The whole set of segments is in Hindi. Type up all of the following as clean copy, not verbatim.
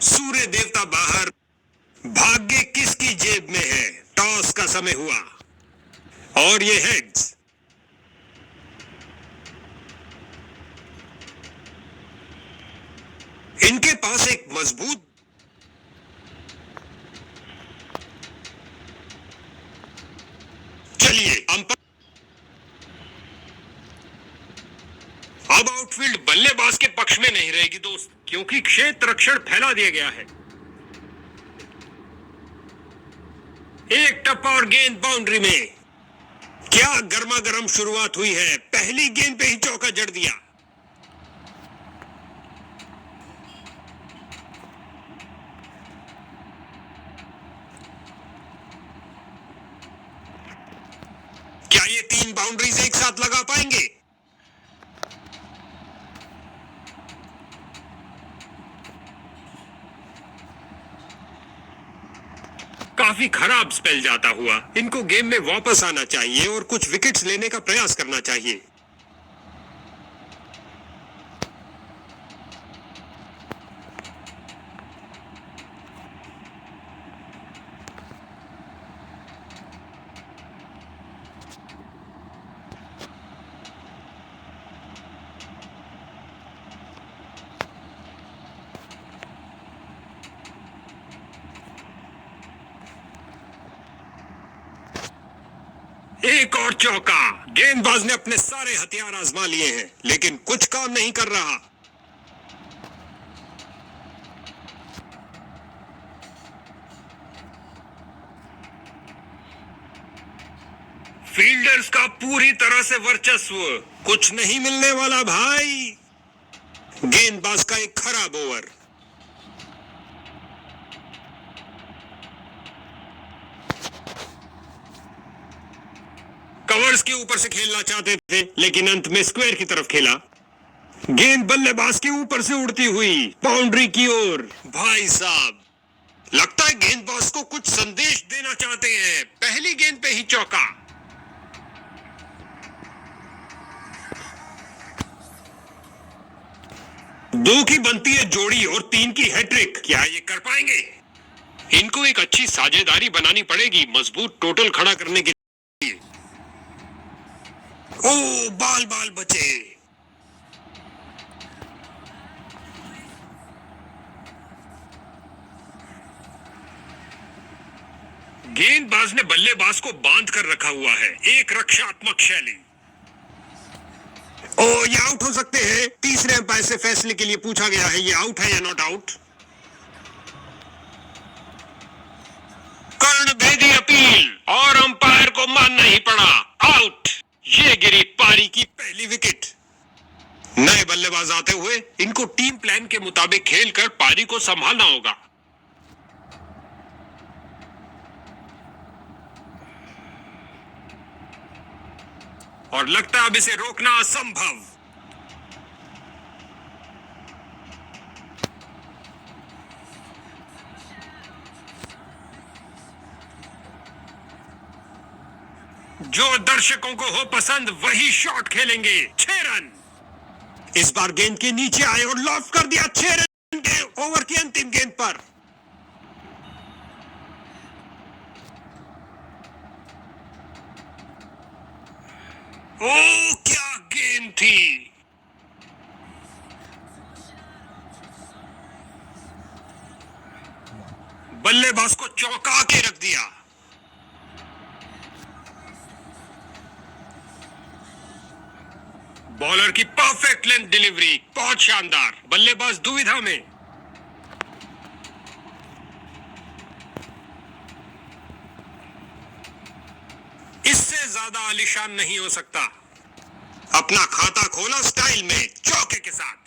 सूर्य देवता बाहर, भाग्य किसकी जेब में है। टॉस का समय हुआ और ये हेड्स। इनके पास एक मजबूत चलिए अंपायर। अब आउटफील्ड बल्लेबाज के पक्ष में नहीं रहेगी दोस्त, क्योंकि क्षेत्र रक्षण फैला दिया गया है। एक टप्पा और गेंद बाउंड्री में। क्या गर्मा गर्म शुरुआत हुई है, पहली गेंद पे ही चौका जड़ दिया। क्या ये 3 बाउंड्रीज एक साथ लगा पाएंगे? काफी खराब स्पेल जाता हुआ। इनको गेम में वापस आना चाहिए और कुछ विकेट्स लेने का प्रयास करना चाहिए। एक और चौका। गेंदबाज ने अपने सारे हथियार आजमा लिए हैं, लेकिन कुछ काम नहीं कर रहा। फील्डर्स का पूरी तरह से वर्चस्व। कुछ नहीं मिलने वाला भाई। गेंदबाज का एक खराब ओवर। कवर्स के ऊपर से खेलना चाहते थे, लेकिन अंत में स्क्वायर की तरफ खेला। गेंद बल्लेबाज के ऊपर से उड़ती हुई बाउंड्री की ओर। भाई साहब, लगता है गेंदबाज को कुछ संदेश देना चाहते हैं। पहली गेंद पे ही चौका। दो की बनती है जोड़ी और 3 की हैट्रिक। क्या ये कर पाएंगे? इनको एक अच्छी साझेदारी बनानी पड़ेगी मजबूत टोटल खड़ा करने के लिए। ओ, बाल बाल बचे। गेंदबाज ने बल्लेबाज को बांध कर रखा हुआ है। एक रक्षात्मक शैली। ओ, ये आउट हो सकते हैं। तीसरे अंपायर से फैसले के लिए पूछा गया है, ये आउट है या नॉट आउट। कर्णभेदी अपील और अंपायर को मानना ही पड़ा। आउट। ये गिरी पारी की पहली विकेट। नए बल्लेबाज आते हुए इनको टीम प्लान के मुताबिक खेलकर पारी को संभालना होगा। और लगता है अब इसे रोकना असंभव। जो दर्शकों को हो पसंद वही शॉट खेलेंगे। 6 रन। इस बार गेंद के नीचे आए और लॉफ कर दिया। 6 रन के ओवर की अंतिम गेंद पर। ओ, क्या गेंद थी। बल्लेबाज को चौंका के रख दिया। बॉलर की परफेक्ट लेंथ डिलीवरी, बहुत शानदार। बल्लेबाज दुविधा में। इससे ज्यादा आलीशान नहीं हो सकता। अपना खाता खोला स्टाइल में, चौके के साथ।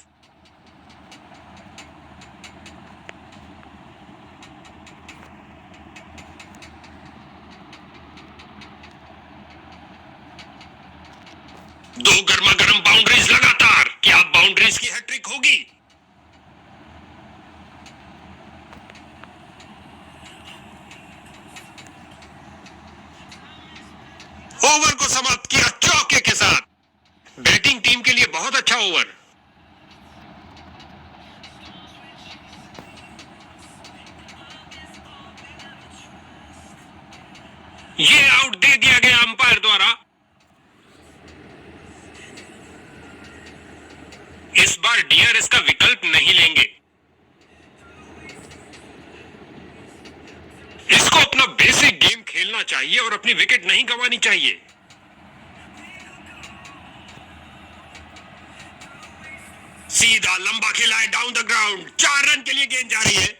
दो गर्मा गर्म बाउंड्रीज लगातार। क्या बाउंड्रीज की हैट्रिक होगी? ओवर को समाप्त किया चौके के साथ। बैटिंग टीम के लिए बहुत अच्छा ओवर। दिया गया अंपायर द्वारा। इस बार डीआरएस का विकल्प नहीं लेंगे। इसको अपना बेसिक गेम खेलना चाहिए और अपनी विकेट नहीं गंवानी चाहिए। सीधा लंबा खेला है डाउन द ग्राउंड। 4 रन के लिए गेंद जा रही है।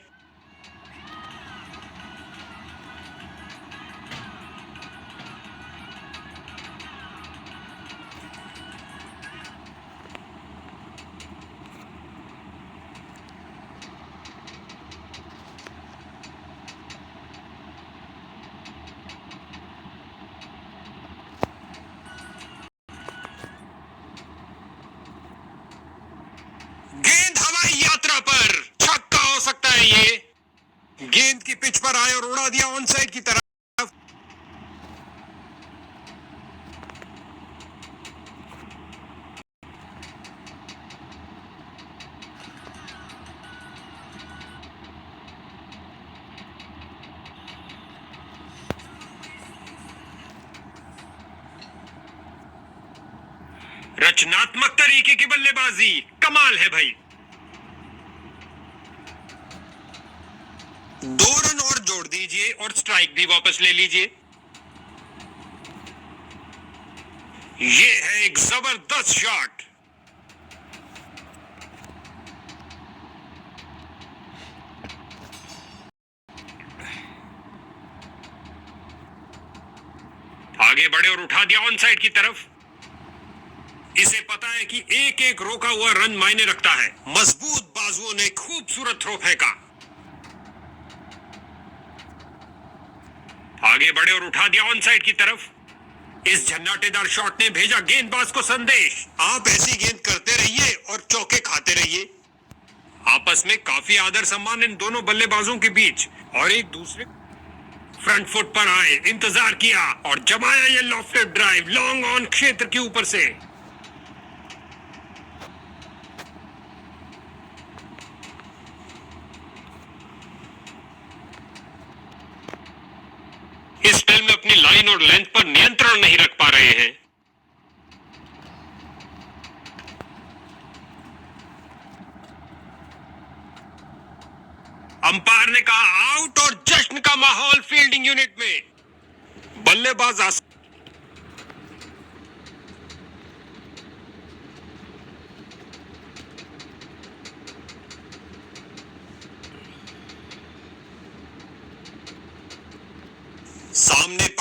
गेंद हवाई यात्रा पर, छक्का हो सकता है ये। गेंद की पिच पर आए और उड़ा दिया ऑन साइड की तरफ। रचनात्मक तरीके की बल्लेबाजी, कमाल है भाई। 2 रन और जोड़ दीजिए और स्ट्राइक भी वापस ले लीजिए। ये है एक जबरदस्त शॉट। आगे बढ़े और उठा दिया ऑन साइड की तरफ। इसे पता है कि एक एक रोका हुआ रन मायने रखता है। मजबूत बाजुओं ने खूबसूरत थ्रो फेंका। आगे बढ़े और उठा दिया ऑन साइड की तरफ। इस झन्नाटेदार शॉट ने भेजा गेंदबाज को संदेश, आप ऐसी गेंद करते रहिए और चौके खाते रहिए। आपस में काफी आदर सम्मान इन दोनों बल्लेबाजों के बीच, और एक दूसरे फ्रंट फुट पर आए, इंतजार किया और जमाया ये लॉफ्टेड ड्राइव लॉन्ग ऑन क्षेत्र के ऊपर से। इस फिल्म में अपनी लाइन और लेंथ पर नियंत्रण नहीं रख पा रहे हैं। अंपायर ने कहा आउट और जश्न का माहौल फील्डिंग यूनिट में। बल्लेबाज सामने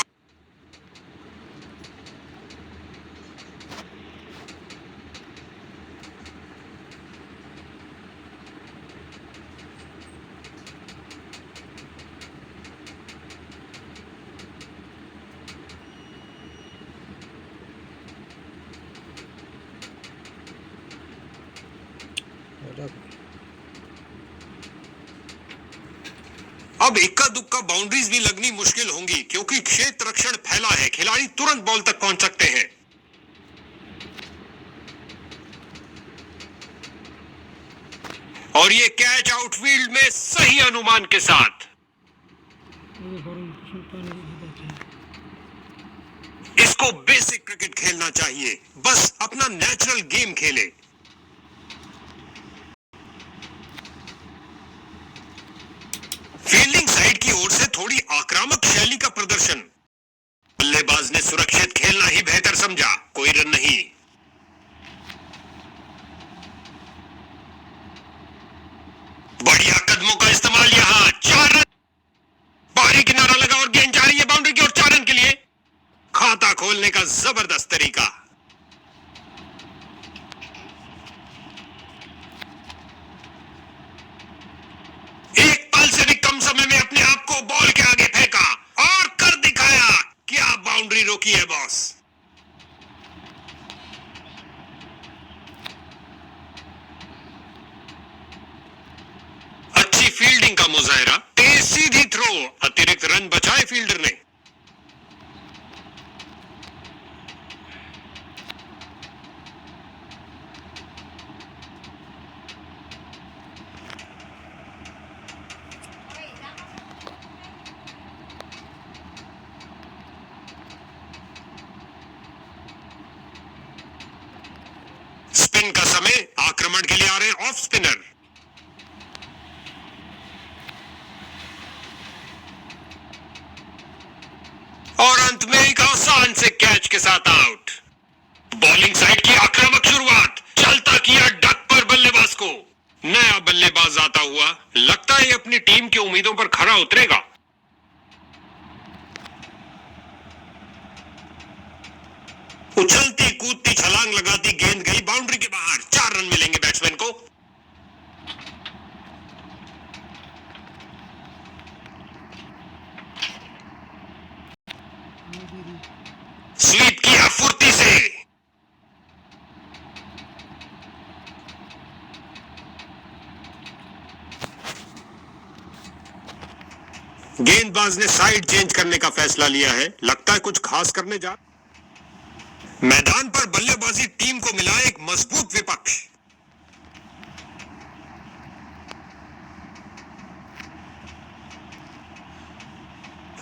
अब इक्का दुक्का बाउंड्रीज भी लगनी मुश्किल होंगी, क्योंकि क्षेत्र रक्षण फैला है। खिलाड़ी तुरंत बॉल तक पहुंच सकते हैं। और ये कैच आउटफील्ड में सही अनुमान के साथ। इसको बेसिक क्रिकेट खेलना चाहिए, बस अपना नेचुरल गेम खेले। फील्डिंग साइड की ओर से थोड़ी आक्रामक शैली का प्रदर्शन। बल्लेबाज ने सुरक्षित खेलना ही बेहतर समझा, कोई रन नहीं। बढ़िया कदमों का इस्तेमाल यहां। 4 रन। बाहरी किनारा लगा और गेंद जा रही है बाउंड्री की ओर। 4 रन के लिए खाता खोलने का जबरदस्त तरीका। एक पल से भी कम समय में अपने आप को बॉल के आगे फेंका और कर दिखाया। क्या बाउंड्री रोकी है बॉस। अच्छी फील्डिंग का मुजाहरा। तेज सीधी थ्रो, अतिरिक्त रन बचाए फील्डर ने। स्पिन का समय, आक्रमण के लिए आ रहे हैं ऑफ स्पिनर। और अंत में एक आसान से कैच के साथ आउट। बॉलिंग साइड की आक्रामक शुरुआत, चलता किया डक पर बल्लेबाज को। नया बल्लेबाज आता हुआ, लगता है अपनी टीम की उम्मीदों पर खरा उतरेगा। उछलती कूदती छलांग लगाती गेंद गई बाउंड्री के बाहर। 4 रन मिलेंगे बैट्समैन को। स्वीप किया फुर्ती से। गेंदबाज ने साइड चेंज करने का फैसला लिया है, लगता है कुछ खास करने जा। मैदान पर बल्लेबाजी टीम को मिला एक मजबूत विपक्ष।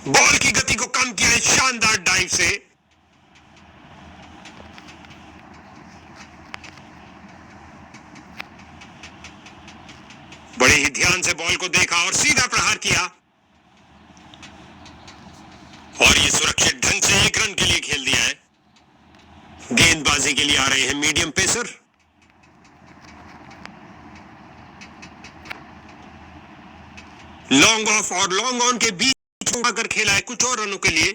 बॉल की गति को कम किया इस शानदार डाइव से। बड़े ही ध्यान से बॉल को देखा और सीधा प्रहार किया। और ये सुरक्षित ढंग से 1 रन के लिए खेल दिया है। गेंदबाजी के लिए आ रहे हैं मीडियम पेसर। लॉन्ग ऑफ और लॉन्ग ऑन के बीच आकर खेला है कुछ और रनों के लिए।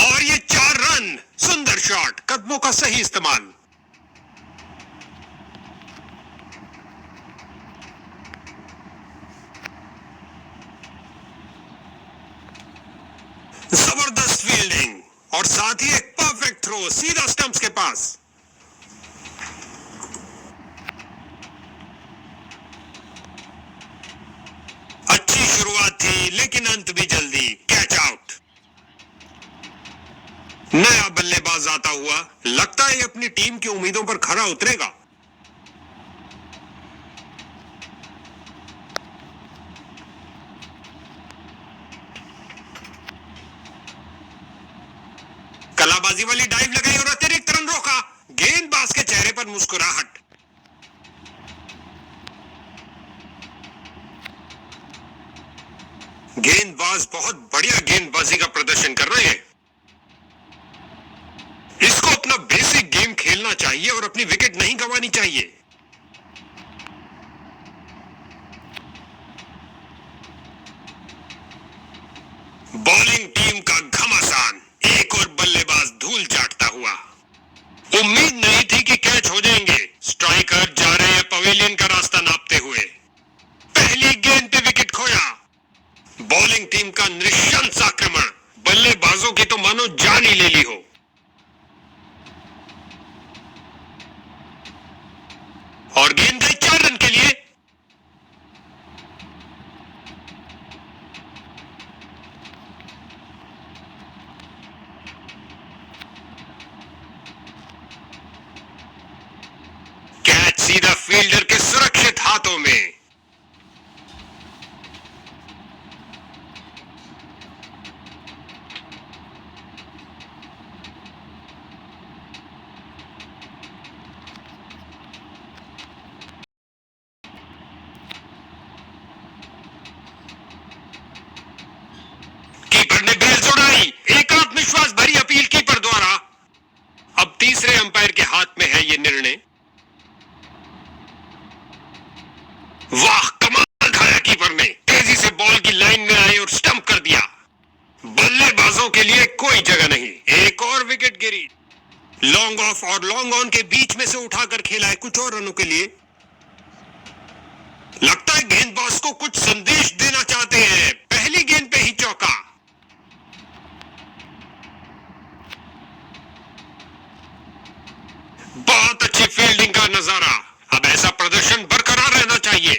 और ये 4 रन। सुंदर शॉट, कदमों का सही इस्तेमाल। जबरदस्त फील्डिंग और साथ ही एक परफेक्ट थ्रो सीधा स्टंप्स के पास। अच्छी शुरुआत थी लेकिन अंत भी जल्दी। Catch out. नया बल्लेबाज आता हुआ, लगता है अपनी टीम की उम्मीदों पर खरा उतरेगा। कलाबाजी वाली डाइव लगाई और अतिरिक्त रन रोका। गेंदबाज के चेहरे पर मुस्कुराहट। गेंदबाज बहुत बढ़िया गेंदबाजी का प्रदर्शन कर रहे हैं। इसको अपना बेसिक गेम खेलना चाहिए और अपनी विकेट नहीं गंवानी चाहिए। बॉलिंग टीम का घमासान, एक और बल्लेबाज धूल चाटता हुआ। उम्मीद नहीं थी कि कैच हो जाएंगे। स्ट्राइकर जा रहे हैं पवेलियन का रास्ता नापते हुए। पहली गेंद पे विकेट खोया। बॉलिंग टीम का नृशंस आक्रमण, बल्लेबाजों की तो मानो जान ही ले ली हो। और गेंद गई 4 रन के लिए। कैच सीधा फील्डर के सुरक्षित हाथों में। कीपर ने बेल जोड़ाई। एक आत्मविश्वास भरी अपील कीपर द्वारा। अब तीसरे अंपायर के हाथ में है यह निर्णय। वाह, कमाल खाया कीपर ने। तेजी से बॉल की लाइन में आए और स्टंप कर दिया। बल्लेबाजों के लिए कोई जगह नहीं। एक और विकेट गिरी। लॉन्ग ऑफ और लॉन्ग ऑन के बीच में से उठाकर खेला है कुछ और रनों के लिए। लगता है गेंदबाज को कुछ संदेश देना चाहते हैं। पहली गेंद पे ही चौका। बहुत अच्छी फील्डिंग का नजारा। अब ऐसा प्रदर्शन बरकरार रहना चाहिए।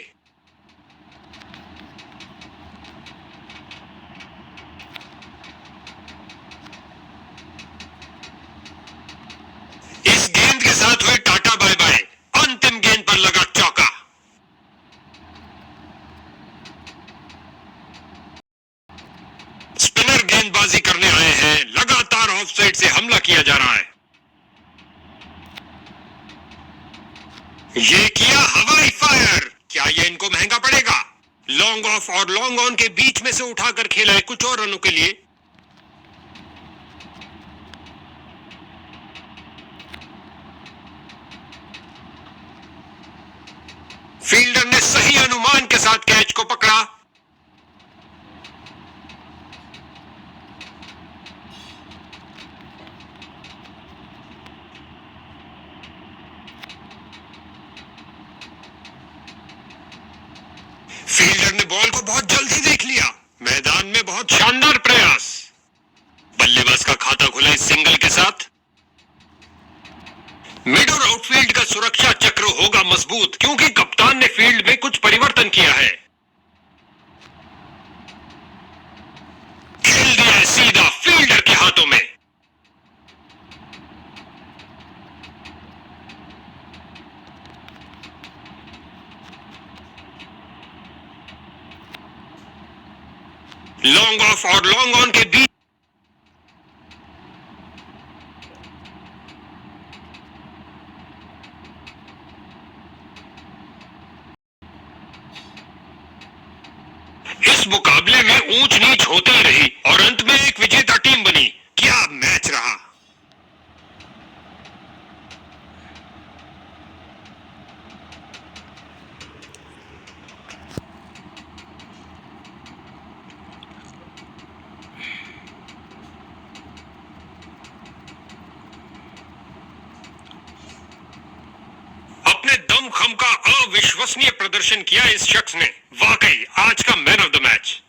इस गेंद के साथ हुए टाटा बाय बाय। अंतिम गेंद पर लगा चौका। स्पिनर गेंदबाजी करने आए हैं। लगातार ऑफ साइड से हमला किया जा रहा है। ये किया हवाई फायर। क्या ये इनको महंगा पड़ेगा? लॉन्ग ऑफ और लॉन्ग ऑन के बीच में से उठाकर खेला है कुछ और रनों के लिए। फील्डर ने सही अनुमान के साथ कैच को पकड़ा। फील्डर ने बॉल को बहुत जल्दी देख लिया। मैदान में बहुत शानदार प्रयास। बल्लेबाज का खाता खुला इस सिंगल के साथ। मिड और आउटफील्ड का सुरक्षा चक्र होगा मजबूत क्योंकि कप्तान ने फील्ड में कुछ परिवर्तन किया है। खेल दिया है सीधा फील्डर के हाथों में। लॉन्ग ऑफ और लॉन्ग ऑन के बीच इस मुकाबले में ऊंच नीच होती ही रही और अंत में एक विजेता टीम बनी। क्या मैच रहा। अपने दमखम का अविश्वसनीय प्रदर्शन किया इस शख्स ने। वाकई आज का मैन ऑफ द मैच।